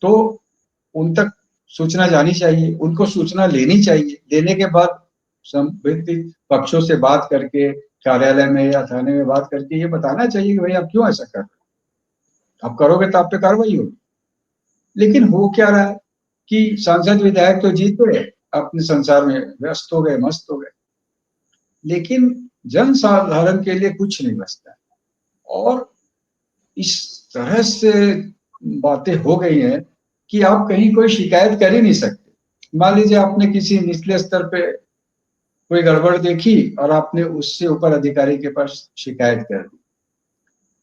तो उन तक सूचना जानी चाहिए, उनको सूचना लेनी चाहिए। लेने के बाद संबंधित पक्षों से बात करके, कार्यालय में या थाने में बात करके ये बताना चाहिए कि भाई आप क्यों ऐसा कर रहे हो? आप करोगे तो आप पे कार्रवाई होगी। लेकिन हो क्या रहा है कि सांसद विधायक तो जीत गए, अपने संसार में व्यस्त हो गए, मस्त हो गए, लेकिन जन साधारण के लिए कुछ नहीं बचता है। और इस तरह से बातें हो गई हैं कि आप कहीं कोई शिकायत कर ही नहीं सकते। मान लीजिए आपने किसी निचले स्तर पे कोई गड़बड़ देखी और आपने उससे ऊपर अधिकारी के पास शिकायत कर दी,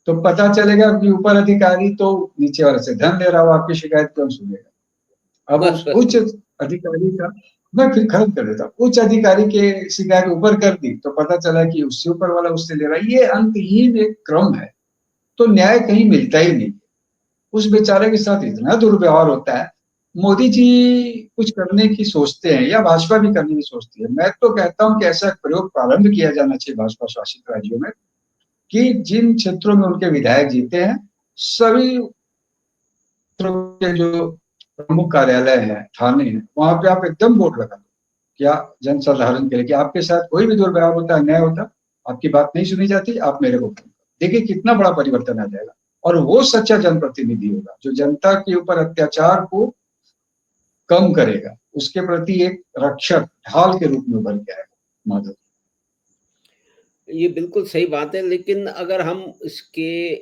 तो पता चलेगा कि ऊपर अधिकारी तो नीचे वाले से धन ले रहा हो, आपकी शिकायत क्यों सुनेगा? अब बस उस बस उच्च अधिकारी का, मैं फिर खत्म कर देता हूँ, उच्च अधिकारी के शिकायत ऊपर कर दी तो पता चला कि उससे ऊपर वाला उससे ले रहा है। ये अंतहीन एक क्रम है, तो न्याय कहीं मिलता ही नहीं। उस बेचारे के साथ इतना दुर्व्यवहार होता है। मोदी जी कुछ करने की सोचते हैं या भाजपा भी करने की सोचती है। मैं तो कहता हूं कि ऐसा प्रयोग प्रारंभ किया जाना चाहिए भाजपा शासित राज्यों में कि जिन क्षेत्रों में उनके विधायक जीते हैं, सभी क्षेत्रों के जो प्रमुख कार्यालय हैं, थाने हैं, वहां पे आप एकदम बोर्ड लगा दो क्या जन साधारण के लिए कि आपके साथ कोई भी दुर्व्यवहार होता है, अन्याय होता, आपकी बात नहीं सुनी जाती, आप मेरे को फोन करो। देखिए कितना बड़ा परिवर्तन आ जाएगा। और वो सच्चा जनप्रतिनिधि होगा जो जनता के ऊपर अत्याचार को कम करेगा, उसके प्रति एक रक्षक ढाल के रूप में उभर के आएगा। माधव, ये बिल्कुल सही बात है, लेकिन अगर हम इसके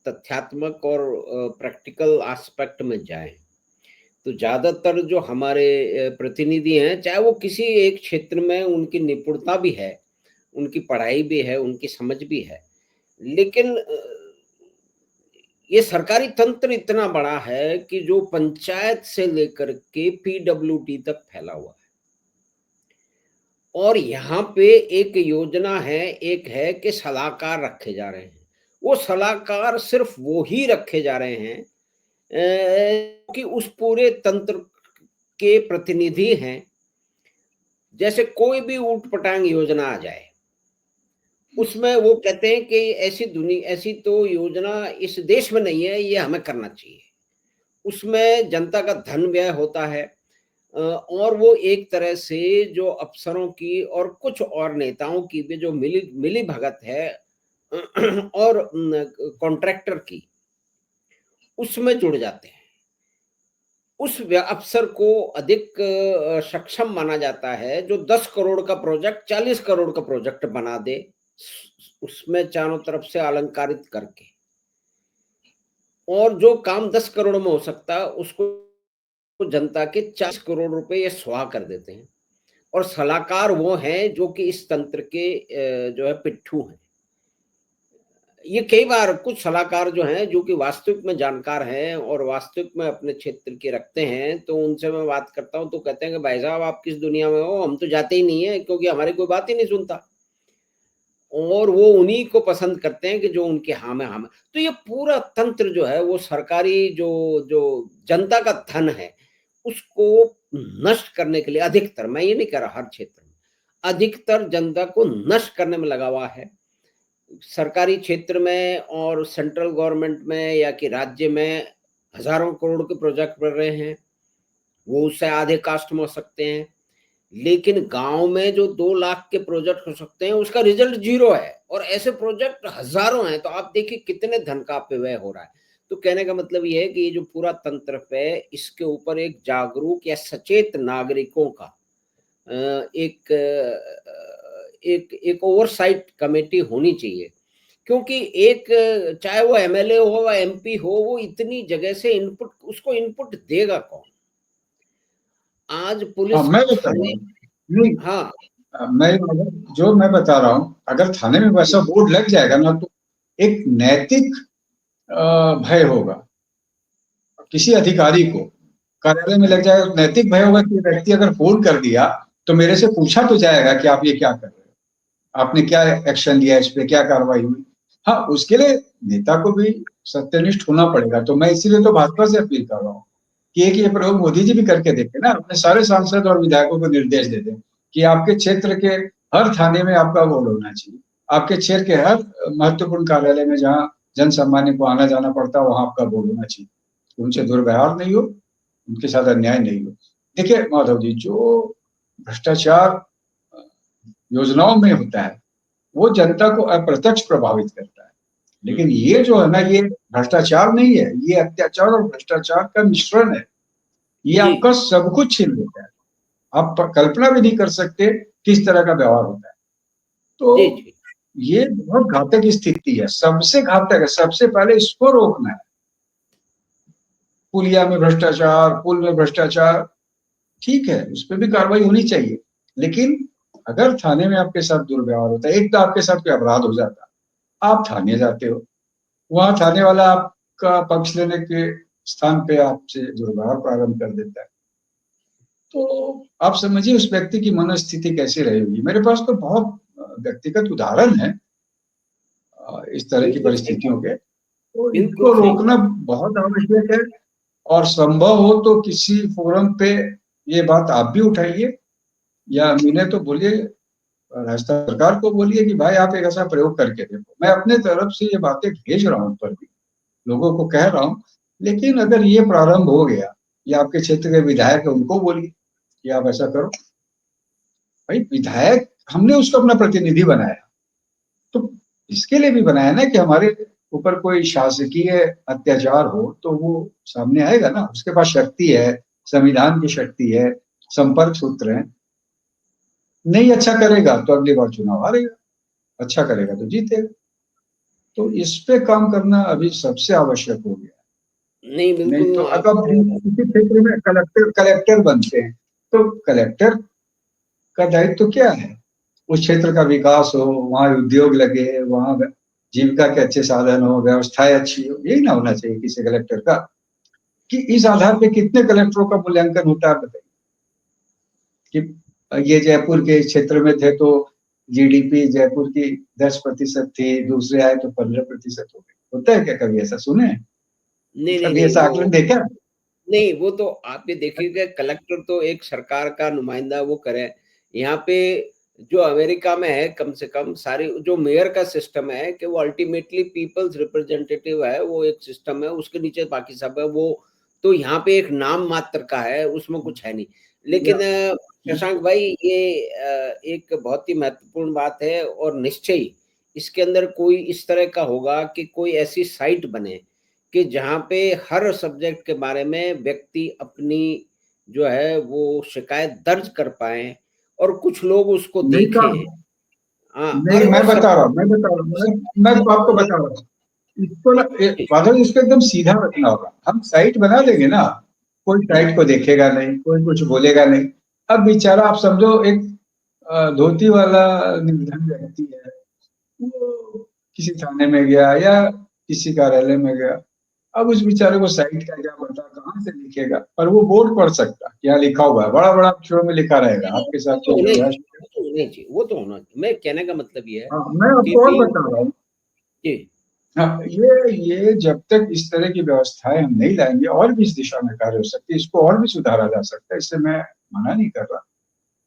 तथ्यात्मक और प्रैक्टिकल एस्पेक्ट में जाएं, तो ज़्यादातर जो हमारे प्रतिनिधि हैं, चाहे वो किसी एक क्षेत्र में उनकी निपुणता भी है, उनकी पढ़ाई भी है, उनकी समझ भी है, लेकिन ये सरकारी तंत्र इतना बड़ा है कि जो पंचायत से लेकर के पीडब्ल्यूडी तक फैला हुआ है। और यहाँ पे एक योजना है, एक है कि सलाहकार रखे जा रहे हैं। वो सलाहकार सिर्फ वो ही रखे जा रहे हैं कि उस पूरे तंत्र के प्रतिनिधि हैं। जैसे कोई भी ऊटपटांग योजना आ जाए, उसमें वो कहते हैं कि ऐसी तो योजना इस देश में नहीं है, ये हमें करना चाहिए। उसमें जनता का धन व्यय होता है और वो एक तरह से जो अफसरों की और कुछ और नेताओं की भी जो मिली भगत है और कॉन्ट्रैक्टर की, उसमें जुड़ जाते हैं। उस अफसर को अधिक सक्षम माना जाता है जो 10 करोड़ का प्रोजेक्ट 40 करोड़ का प्रोजेक्ट बना दे, उसमें चारों तरफ से अलंकारित करके, और जो काम 10 करोड़ में हो सकता है उसको जनता के 40 करोड़ रुपए ये स्वाहा कर देते हैं। और सलाहकार वो हैं जो कि इस तंत्र के जो है पिट्ठू हैं। ये कई बार कुछ सलाहकार जो हैं जो कि वास्तविक में जानकार हैं और वास्तविक में अपने क्षेत्र के रखते हैं, तो उनसे मैं बात करता हूं तो कहते हैं कि भाई साहब आप किस दुनिया में हो, हम तो जाते ही नहीं है क्योंकि हमारी कोई बात ही नहीं सुनता। और वो उन्हीं को पसंद करते हैं कि जो उनके हाँ में हाँ में। तो ये पूरा तंत्र जो है वो सरकारी जो जो जनता का धन है उसको नष्ट करने के लिए, अधिकतर, मैं ये नहीं कह रहा हर क्षेत्र में, अधिकतर जनता को नष्ट करने में लगा हुआ है। सरकारी क्षेत्र में और सेंट्रल गवर्नमेंट में या कि राज्य में हजारों करोड़ के प्रोजेक्ट बढ़ रहे हैं, वो उससे आधे कास्ट में हो सकते हैं। लेकिन गांव में जो 2 लाख के प्रोजेक्ट हो सकते हैं उसका रिजल्ट 0 है, और ऐसे प्रोजेक्ट हजारों हैं। तो आप देखिए कितने धन का अपव्यय हो रहा है। तो कहने का मतलब ये है कि ये जो पूरा तंत्र है, इसके ऊपर एक जागरूक या सचेत नागरिकों का एक एक ओवरसाइट कमेटी होनी चाहिए। क्योंकि एक, चाहे वो एमएलए हो या एमपी हो, वो इतनी जगह से इनपुट, उसको इनपुट देगा कौन? आज हाँ पुलिस मैं बता रहा थाने, हूँ, नहीं, हाँ मैं जो मैं बता रहा हूँ, अगर थाने में वैसा बोर्ड लग जाएगा ना तो एक नैतिक भय होगा। किसी अधिकारी को कार्यालय में लग जाएगा तो नैतिक भय होगा कि व्यक्ति अगर फोन कर दिया तो मेरे से पूछा तो जाएगा कि आप ये क्या कर रहे हो, आपने क्या एक्शन लिया, इस पे क्या कार्रवाई हुई। हाँ, उसके लिए नेता को भी सत्यनिष्ठ होना पड़ेगा। तो मैं इसीलिए तो भाजपा से अपील कर रहा हूँ कि एक ये प्रयोग मोदी जी भी करके देखे ना, अपने सारे सांसद और विधायकों को निर्देश दे दें कि आपके क्षेत्र के हर थाने में आपका बोर्ड होना चाहिए, आपके क्षेत्र के हर महत्वपूर्ण कार्यालय में जहाँ जन सामान्य को आना जाना पड़ता है वहां आपका बोर्ड होना चाहिए। उनसे दुर्व्यवहार नहीं हो, उनके साथ अन्याय नहीं हो। देखिए माधव जी, जो भ्रष्टाचार योजनाओं में होता है, वो जनता को अप्रत्यक्ष प्रभावित करता है। लेकिन ये जो है ना, ये भ्रष्टाचार नहीं है, ये अत्याचार और भ्रष्टाचार का मिश्रण है। ये जी, आपका सब कुछ छीन लेता है। आप कल्पना भी नहीं कर सकते किस तरह का व्यवहार होता है। जी, तो जी, ये बहुत घातक स्थिति है, सबसे घातक है। सबसे पहले इसको रोकना है। पुलिया में भ्रष्टाचार, पुल में भ्रष्टाचार, ठीक है, उस पर भी कार्रवाई होनी चाहिए। लेकिन अगर थाने में आपके साथ दुर्व्यवहार होता है, एक तो आपके साथ कोई अपराध हो जाता है, आप थाने जाते हो, वहां थाने वाला आपका पक्ष लेने के स्थान पे आपसे दुर्व्यवहार प्रारंभ कर देता है। तो आप समझिए उस व्यक्ति की मनोस्थिति कैसी रहेगी। मेरे पास तो बहुत व्यक्तिगत उदाहरण है इस तरह की बिल्कुल सही परिस्थितियों बात, के। तो बिल्कुल इसको सही रोकना बात। बहुत आवश्यक है। और संभव हो तो किसी फोरम पे ये बात आप भी उठाइए, या मैंने तो बोलिए, राजस्थान सरकार को बोलिए कि भाई आप एक ऐसा प्रयोग करके देखो। मैं अपने तरफ से ये बातें भेज रहा हूँ ऊपर भी, लोगों को कह रहा हूँ। लेकिन अगर ये प्रारंभ हो गया, या आपके क्षेत्र के विधायक है उनको बोलिए कि आप ऐसा करो। भाई विधायक, हमने उसको अपना प्रतिनिधि बनाया, तो इसके लिए भी बनाया ना कि हमारे ऊपर कोई शासकीय अत्याचार हो तो वो सामने आएगा ना, उसके पास शक्ति है, संविधान की शक्ति है, संपर्क सूत्र है। नहीं अच्छा करेगा तो अगली बार चुनाव हारेगा, अच्छा करेगा तो जीतेगा। तो इस पे काम करना अभी सबसे आवश्यक हो गया। नहीं, नहीं तो बिल्कुल आप अगर किसी क्षेत्र में कलेक्टर कलेक्टर बनते हैं, तो कलेक्टर का दायित्व क्या है? उस क्षेत्र का विकास हो, वहाँ उद्योग लगे, वहाँ जीविका के अच्छे साधन हो, व्यवस्थाएं अच्छी हो, यही ना होना चाहिए किसी कलेक्टर का। कि इस आधार पे कितने कलेक्टरों का मूल्यांकन होता है बताइए। कि ये जयपुर के क्षेत्र में थे तो जीडीपी जयपुर की 10% थी, दूसरे आए तो 15% हो गई। होता है क्या? कभी ऐसा सुने हैं? नहीं, नहीं, कभी नहीं, ऐसा आकलन वो देखा? नहीं, वो तो आपने देखिएगा, कलेक्टर तो एक सरकार का नुमाइंदा वो करे। यहाँ पे जो अमेरिका में है, कम से कम सारी जो मेयर का सिस्टम है कि वो अल्टीमेटली पीपल्स रिप्रेजेंटेटिव है, वो एक सिस्टम है, उसके नीचे बाकी सब है वो। तो यहाँ पे एक नाम मात्र का है, उसमें कुछ है नहीं। या, लेकिन शशांक भाई, ये एक बहुत ही महत्वपूर्ण बात है, और निश्चय ही इसके अंदर कोई इस तरह का होगा कि कोई ऐसी साइट बने कि जहाँ पे हर सब्जेक्ट के बारे में व्यक्ति अपनी जो है वो शिकायत दर्ज कर पाए, और कुछ लोग उसको नहीं देखें। साहब, हाँ, नहीं, अरे वो मैं सब बता रहा हूँ, मैं तो आपको बता रहा हूँ। इसको ना माधव, इसको एकदम सीधा रखना होगा। हम साइट बना देंगे ना, कोई साइट को देखेगा नहीं, कोई कुछ बोलेगा नहीं। अब बेचारा आप समझो एक धोती वाला निर्धन व्यक्ति है, वो किसी थाने में गया या किसी कार्यालय में गया। अब उस बेचारे को साइट का क्या पता, कहाँ से लिखेगा? पर वो बोर्ड पढ़ सकता, क्या लिखा हुआ है, बड़ा बड़ा अक्षरों में लिखा रहेगा, नहीं, आपके वो साथ तो कोई होना ही झगड़ा। चाहिए, वो तो होना ही चाहिए, वो तो होना चाहिए। मैं कहने का मतलब ये है हाँ, मैं कि आपको और भाई, बता रहा हूँ। जी, हाँ, ये जब तक इस तरह की व्यवस्थाएं हम नहीं लाएंगे, और भी इस दिशा में कार्य हो सकती है, इसको और भी सुधारा जा सकता है, इससे मैं मना नहीं कर रहा।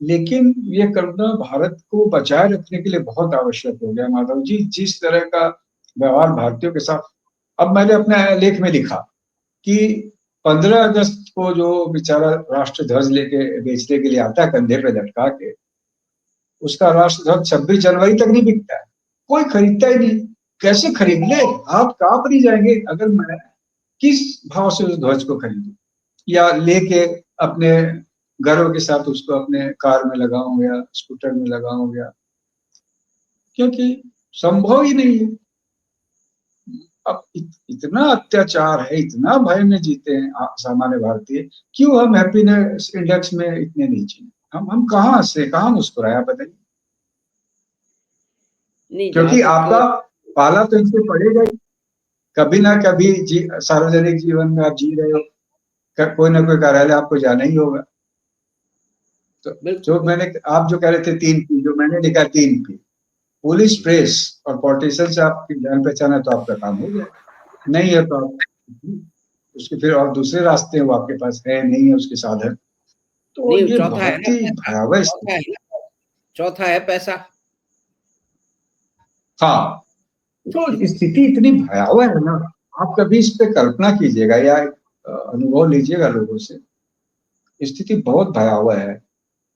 लेकिन ये करना भारत को बचाए रखने के लिए बहुत आवश्यक हो गया माधव जी। जिस तरह का व्यवहार भारतीयों के साथ, अब मैंने अपने लेख में लिखा कि 15 अगस्त को जो बेचारा राष्ट्र ध्वज लेके बेचने के लिए आता है कंधे पे लटका के, उसका राष्ट्र ध्वज 26 जनवरी तक नहीं बिकता है। कोई खरीदता ही नहीं। कैसे खरीद ले? आप कांप नहीं जाएंगे अगर मैं किस भाव से उस ध्वज को खरीदूं, या लेके अपने घरों के साथ उसको अपने कार में लगाऊं या स्कूटर में लगाऊं, या क्योंकि संभव ही नहीं है। अब इतना अत्याचार है, इतना भय में जीते हैं सामान्य भारतीय। क्यों हम हैप्पीनेस इंडेक्स में इतने नीचे हैं? हम कहाँ से कहाँ मुस्कुराए, आप बताइए। नहीं, जहाँ क्योंकि तक आपका पाला तो इनसे पड़ेगा ही। कभी ना कभी सार्वजनिक जीवन में आप जी रहे हो, कोई ना कोई कार्यालय आपको जाना ही होगा। तो बिल्कुल, जो मैंने, आप जो कह रहे थे 3 P, जो मैंने लिखा 3 P, पुलिस, प्रेस और पॉलिटिशियन से आपकी जान पहचान है तो आपका काम हो गया। नहीं है तो आप उसके फिर और दूसरे रास्ते हैं, वो आपके पास है नहीं है उसके साधन। तो नहीं, ये चौथा है बहुत ना ही पैसा, भयावह चौथा है स्थिति। ना, चौथा है पैसा। हाँ, तो स्थिति इतनी भयावह है ना, आप कभी इस पे कल्पना कीजिएगा, या अनुभव लीजिएगा लोगों से, स्थिति बहुत भयावह है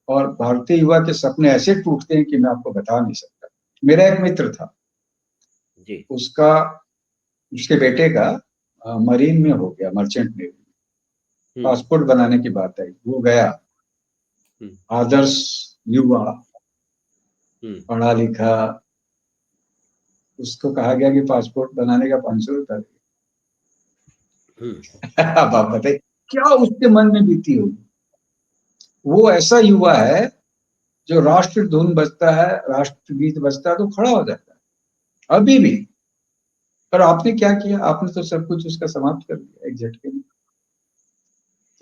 और भारतीय युवा के सपने ऐसे टूटते हैं कि मैं आपको बता नहीं सकता। मेरा एक मित्र था, जी। उसका उसके बेटे का मरीन में हो गया, मर्चेंट नेवी। हुँ, पासपोर्ट बनाने की बात आई, वो गया, हुँ, आदर्श युवा, हुँ, पढ़ा लिखा, उसको कहा गया कि पासपोर्ट बनाने का 500 रुपया। हुँ, अब आप बताइए क्या उसके मन में बीती होगी। वो ऐसा युवा है जो राष्ट्र धुन बजता है, राष्ट्रगीत बजता है तो खड़ा हो जाता है अभी भी। पर आपने क्या किया, आपने तो सब कुछ उसका समाप्त कर दिया एक झटके में।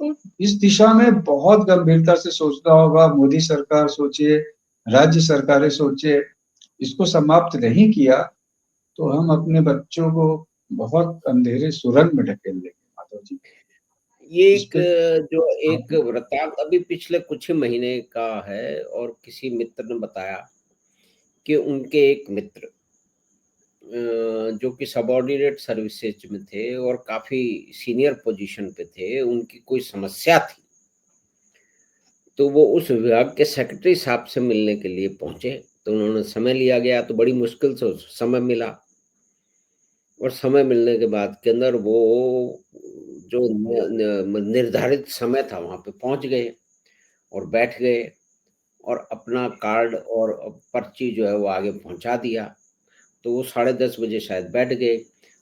तो इस दिशा में बहुत गंभीरता से सोचना होगा। मोदी सरकार सोचे, राज्य सरकारें सोचे, इसको समाप्त नहीं किया तो हम अपने बच्चों को बहुत अंधेरे सुरंग में ढकेल देंगे माधव जी। ये इस एक पे जो एक आप वृत्तांत अभी पिछले कुछ ही महीने का है और किसी मित्र ने बताया कि उनके एक मित्र जो कि सबॉर्डिनेट सर्विसेज में थे और काफ़ी सीनियर पोजीशन पे थे, उनकी कोई समस्या थी। तो वो उस विभाग के सेक्रेटरी साहब से मिलने के लिए पहुँचे, तो उन्होंने समय लिया गया तो बड़ी मुश्किल से समय मिला और समय मिलने के बाद के अंदर वो जो निर्धारित समय था वहाँ पे पहुँच गए और बैठ गए और अपना कार्ड और पर्ची जो है वो आगे पहुँचा दिया। तो वो 10:30 बजे शायद बैठ गए।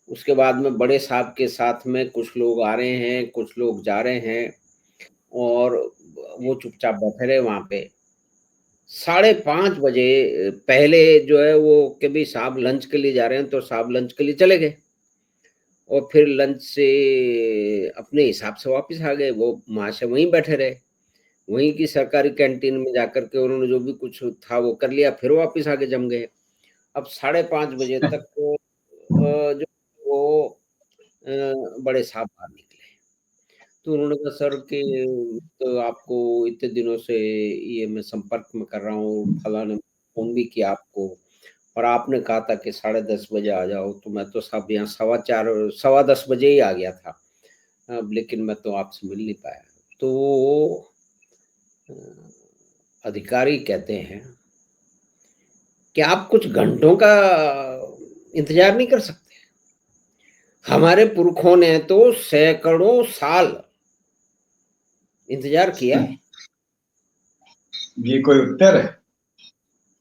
उसके बाद में बड़े साहब के साथ में कुछ लोग आ रहे हैं, कुछ लोग जा रहे हैं और वो चुपचाप बैठे रहे वहाँ पे। 5:30 बजे पहले जो है वो कि भई साहब लंच के लिए जा रहे हैं, तो साहब लंच के लिए चले गए और फिर लंच से अपने हिसाब से वापस आ गए। वो महाशय वहीं बैठे रहे। वहीं की सरकारी कैंटीन में जाकर के उन्होंने जो भी कुछ था वो कर लिया, फिर वापस आके जम गए। अब 5:30 बजे तक जो वो बड़े साहब बाहर निकले। तो उन्होंने कहा सर कि तो आपको इतने दिनों से ये मैं संपर्क में कर रहा हूँ, फलाँ ने फ़ोन भी किया आपको और आपने कहा था कि 10:30 बजे आ जाओ, तो मैं तो साहब यहाँ सवा 4 सवा 10 बजे ही आ गया था। लेकिन मैं तो आपसे मिल नहीं पाया। तो वो अ, अधिकारी कहते हैं कि आप कुछ घंटों का इंतज़ार नहीं कर सकते? हमारे पुरखों ने तो सैकड़ों साल इंतज़ार किया है। ये कोई उत्तर है?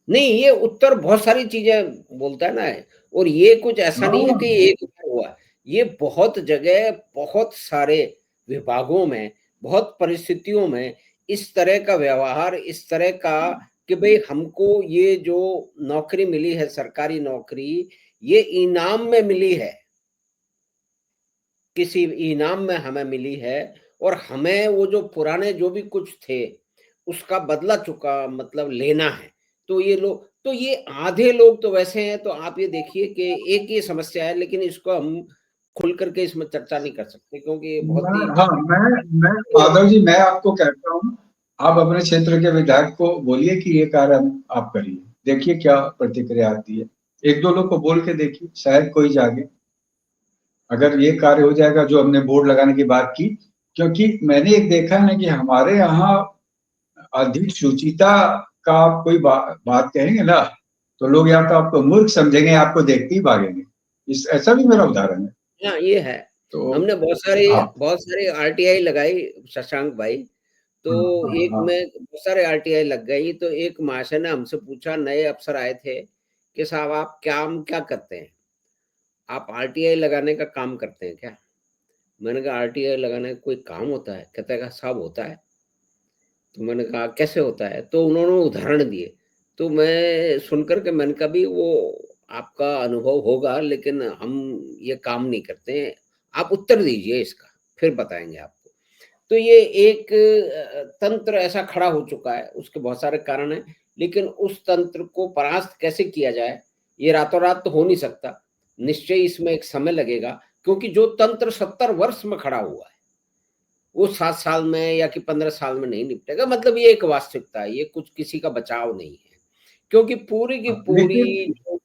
नहीं, ये उत्तर बहुत सारी चीज़ें बोलता है ना और ये कुछ ऐसा नहीं है हाँ, कि एक बार हुआ। ये बहुत जगह, बहुत सारे विभागों में, बहुत परिस्थितियों में इस तरह का व्यवहार, इस तरह का कि भई हमको ये जो नौकरी मिली है, सरकारी नौकरी, ये इनाम में मिली है। किसी इनाम में हमें मिली है और हमें वो जो पुराने जो भी कुछ थे, उसका बदला चुका मतलब लेना है। तो ये लोग तो ये आधे लोग तो वैसे हैं, तो आप ये देखिए कि एक ये समस्या है, लेकिन इसको हम खुल कर के इसमें चर्चा नहीं कर सकते क्योंकि ये बहुत ही मैं माधव जी, मैं आपको कहता हूँ, आप अपने क्षेत्र के विधायक को बोलिए कि ये कार्य आप करिए, देखिए क्या प्रतिक्रिया आती है। एक दो लोग को बोल के देखिए, शायद कोई जागे। अगर ये कार्य हो जाएगा जो हमने बोर्ड लगाने की बात की, क्योंकि मैंने एक देखा है ना कि हमारे यहाँ अधिक शुचिता का आप कोई बात कहेंगे ना, तो लोग या तो आपको मूर्ख समझेंगे, आपको देखते ही भागेंगे। इस ऐसा भी मेरा उदाहरण है। हाँ, ये है। तो हमने हाँ, बहुत सारे आरटीआई लगाई शशांक भाई, हाँ, तो हाँ, एक हाँ। में बहुत सारे आरटीआई लग गई, तो एक महाशय ने हमसे पूछा, नए अफ़सर आए थे कि साहब आप काम क्या करते हैं? आप आरटीआई लगाने का काम करते हैं क्या? मैंने कहा आरटीआई लगाने का कोई काम होता है? कहता है साहब होता है। तो मैंने कहा कैसे होता है? तो उन्होंने उदाहरण दिए। तो मैं सुनकर के मैंने कहा भी वो आपका अनुभव होगा लेकिन हम ये काम नहीं करते हैं। आप उत्तर दीजिए इसका, फिर बताएँगे आपको। तो ये एक तंत्र ऐसा खड़ा हो चुका है, उसके बहुत सारे कारण हैं, लेकिन उस तंत्र को परास्त कैसे किया जाए, ये रातों-रात तो हो नहीं सकता। निश्चय इसमें एक समय लगेगा, क्योंकि जो तंत्र 70 वर्ष में खड़ा हुआ है, वो 7 साल में या कि 15 साल में नहीं निपटेगा। मतलब ये एक वास्तविकता है, ये कुछ किसी का बचाव नहीं है। क्योंकि पूरी की लेकिन पूरी जो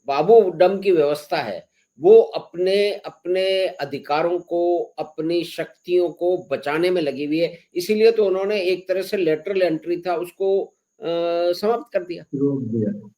बाबूडम की व्यवस्था है, वो अपने अपने अधिकारों को, अपनी शक्तियों को बचाने में लगी हुई है। इसीलिए तो उन्होंने एक तरह से लेटरल एंट्री था उसको समाप्त कर दिया। रोक दिया।